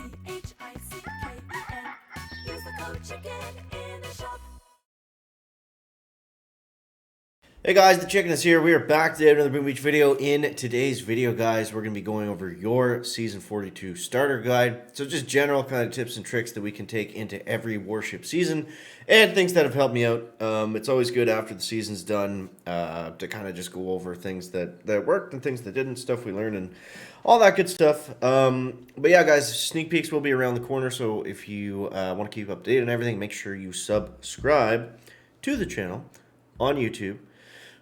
Use the code CHICKEN in the shop. Hey guys, the Chicken is here. We are back to another Boom Beach video. In today's video, guys, we're going to be going over your Season 42 starter guide. So just general kind of tips and tricks that we can take into every Warship season and things that have helped me out. It's always good after the season's done to kind of just go over things that worked and things that didn't, stuff we learned and all that good stuff. But yeah, guys, sneak peeks will be around the corner. So if you want to keep up to date on everything, make sure you subscribe to the channel on YouTube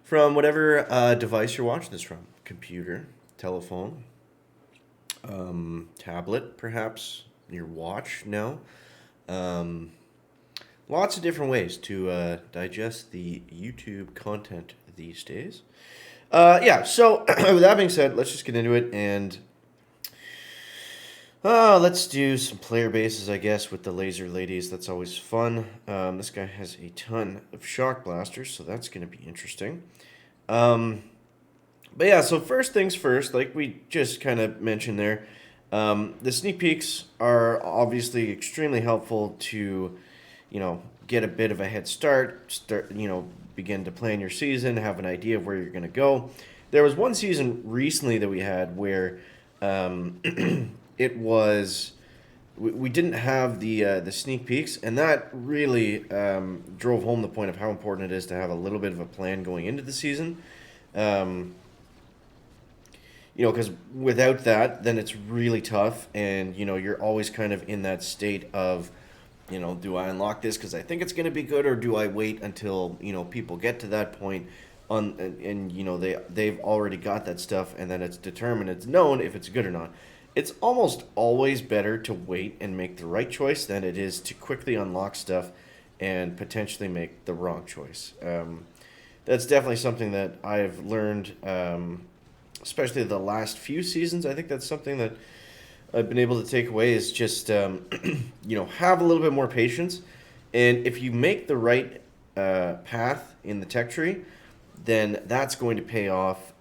from whatever device you're watching this from. Computer, telephone, tablet, perhaps, your watch, no. Lots of different ways to digest the YouTube content these days. Yeah, so with that being said, let's just get into it and let's do some player bases, I guess, with the laser ladies. That's always fun. This guy has a ton of shock blasters, so that's going to be interesting. But yeah, so first things first, like we just kind of mentioned there, the sneak peeks are obviously extremely helpful to, get a bit of a head start, begin to plan your season, have an idea of where you're going to go. There was one season recently that we had where it was we didn't have the sneak peeks, and that really drove home the point of how important it is to have a little bit of a plan going into the season. Because without that, then it's really tough, and you're always kind of in that state of, do I unlock this because I think it's going to be good, or do I wait until people get to that point and they've already got that stuff, and then it's determined, it's known if it's good or not. It's almost always better to wait and make the right choice than it is to quickly unlock stuff and potentially make the wrong choice. That's definitely something that I've learned, especially the last few seasons. I think that's something that I've been able to take away is just, have a little bit more patience. And if you make the right path in the tech tree, then that's going to pay off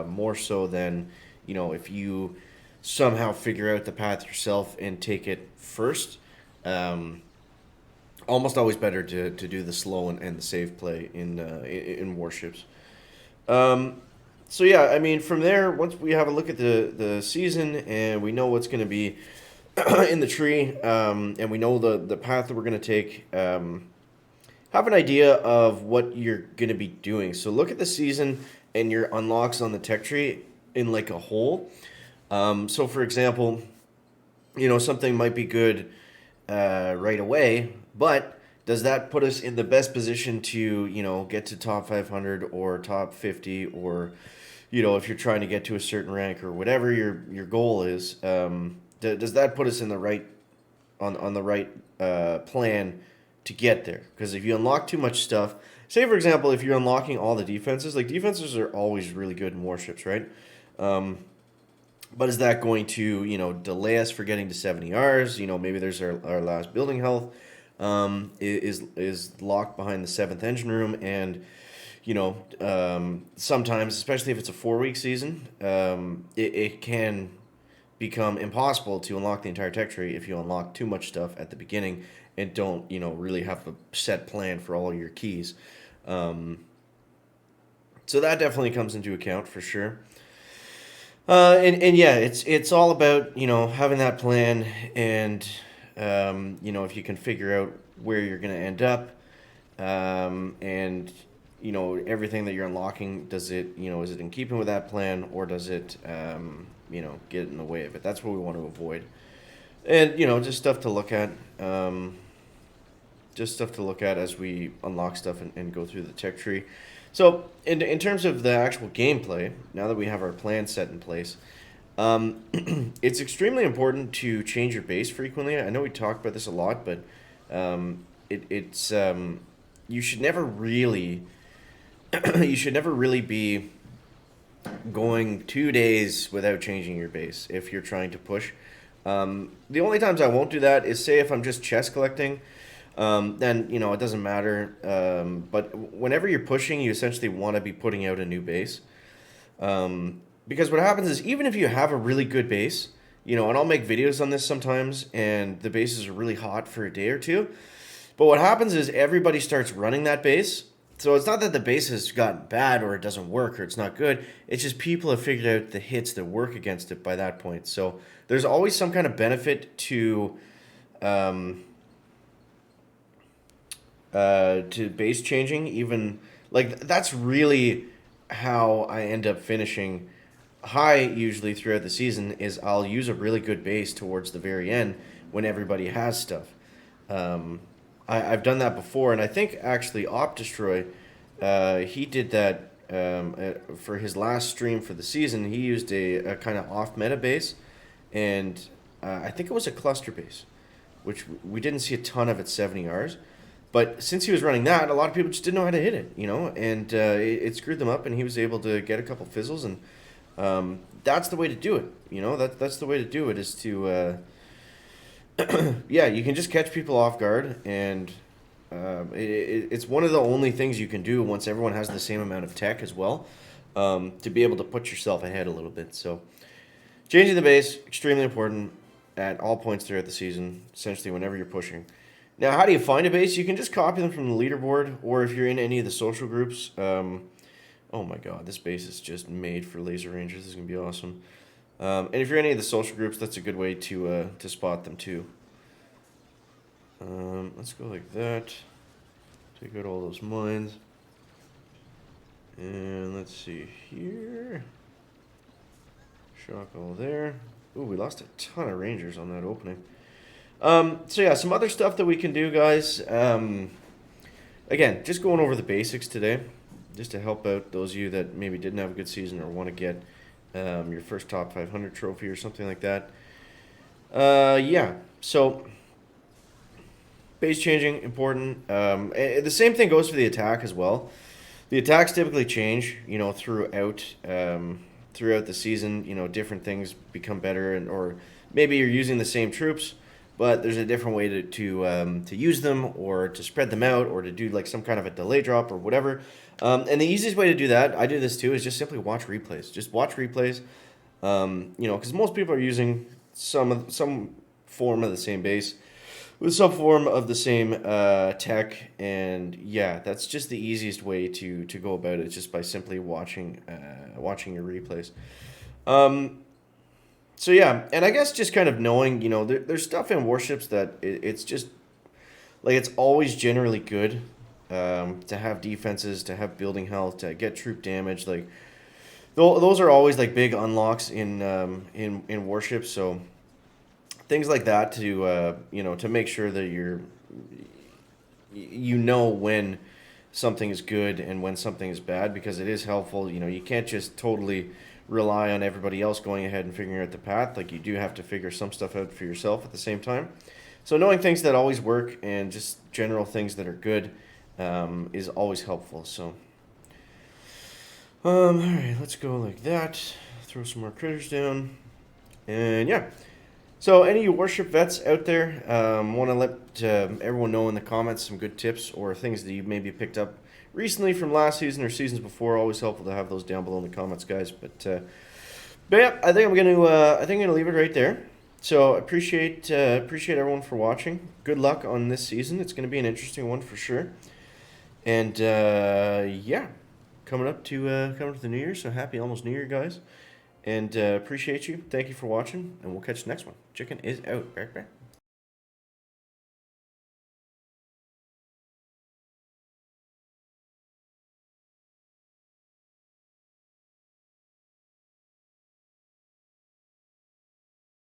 more so than, if you somehow figure out the path yourself and take it first. Almost always better to do the slow and the safe play in Warships. So yeah, I mean, from there, once we have a look at the season and we know what's going to be in the tree, and we know the path that we're going to take, have an idea of what you're going to be doing. So look at the season and your unlocks on the tech tree in like a whole. So for example, something might be good right away, but does that put us in the best position to, get to top 500 or top 50, or, if you're trying to get to a certain rank or whatever your goal is, does that put us in the right, on the right plan to get there? Because if you unlock too much stuff, say for example, if you're unlocking all the defenses, like defenses are always really good in Warships, right? But is that going to, delay us for getting to 70 Rs? Maybe there's our last building health is locked behind the 7th engine room, and, sometimes, especially if it's a 4-week season, it can become impossible to unlock the entire tech tree if you unlock too much stuff at the beginning and don't, really have a set plan for all your keys. So that definitely comes into account for sure. And yeah, it's all about, having that plan and, if you can figure out where you're going to end up, and, everything that you're unlocking, does it, is it in keeping with that plan, or does it, get in the way of it? That's what we want to avoid. And, just stuff to look at, as we unlock stuff and go through the tech tree. So, in terms of the actual gameplay, now that we have our plan set in place, it's extremely important to change your base frequently. I know we talk about this a lot, but it's you should never really be going 2 days without changing your base if you're trying to push. The only times I won't do that is, say, if I'm just chest collecting. Then, it doesn't matter. But whenever you're pushing, you essentially want to be putting out a new base. Because what happens is, even if you have a really good base and I'll make videos on this sometimes, and the bases are really hot for a day or two. But what happens is everybody starts running that base. So it's not that the base has gotten bad or it doesn't work or it's not good. It's just people have figured out the hits that work against it by that point. So there's always some kind of benefit um, to base changing. Even like that's really how I end up finishing high usually throughout the season. Is I'll use a really good base towards the very end when everybody has stuff. Um, I've done that before, and I think actually Op Destroy, he did that for his last stream for the season. He used a kind of off meta base, and I think it was a cluster base, which we didn't see a ton of at 70 Rs. But since he was running that, a lot of people just didn't know how to hit it, and it screwed them up, and he was able to get a couple fizzles, and that's the way to do it. That's the way to do it is to yeah, you can just catch people off guard, and it's one of the only things you can do once everyone has the same amount of tech as well, to be able to put yourself ahead a little bit. So, changing the base extremely important at all points throughout the season. Essentially, whenever you're pushing. Now, how do you find a base? You can just copy them from the leaderboard, or if you're in any of the social groups. Oh my God, this base is just made for laser rangers. This is gonna be awesome. And if you're in any of the social groups, that's a good way to spot them too. Let's go like that. Take out all those mines. And let's see here. Shock all there. Ooh, we lost a ton of rangers on that opening. So yeah, some other stuff that we can do, guys. Again, just going over the basics today, just to help out those of you that maybe didn't have a good season or want to get your first top 500 trophy or something like that. Yeah, so base changing important. The same thing goes for the attack as well. The attacks typically change, throughout the season. Different things become better, or maybe you're using the same troops, but there's a different way to use them, or to spread them out, or to do like some kind of a delay drop or whatever. And the easiest way to do that, I do this too, is just simply watch replays. Just watch replays, because most people are using some form of the same base with some form of the same tech, and yeah, that's just the easiest way to go about it, just by simply watching your replays. So yeah, and I guess just kind of knowing, there's stuff in Warships that it's just like it's always generally good to have defenses, to have building health, to get troop damage. Like those are always like big unlocks in Warships. So things like that to make sure that when something is good and when something is bad, because it is helpful. You can't just totally rely on everybody else going ahead and figuring out the path. Like, you do have to figure some stuff out for yourself at the same time. So knowing things that always work and just general things that are good is always helpful. So all right, let's go like that. Throw some more critters down, and yeah. So any of you Warship vets out there want to let everyone know in the comments some good tips or things that you maybe picked up recently from last season or seasons before. Always helpful to have those down below in the comments, guys. But yeah, I think I'm gonna leave it right there. So appreciate everyone for watching. Good luck on this season. It's gonna be an interesting one for sure. And yeah, coming up to the New Year. So happy almost New Year, guys. And appreciate you. Thank you for watching, and we'll catch you next one. Chicken is out. Back.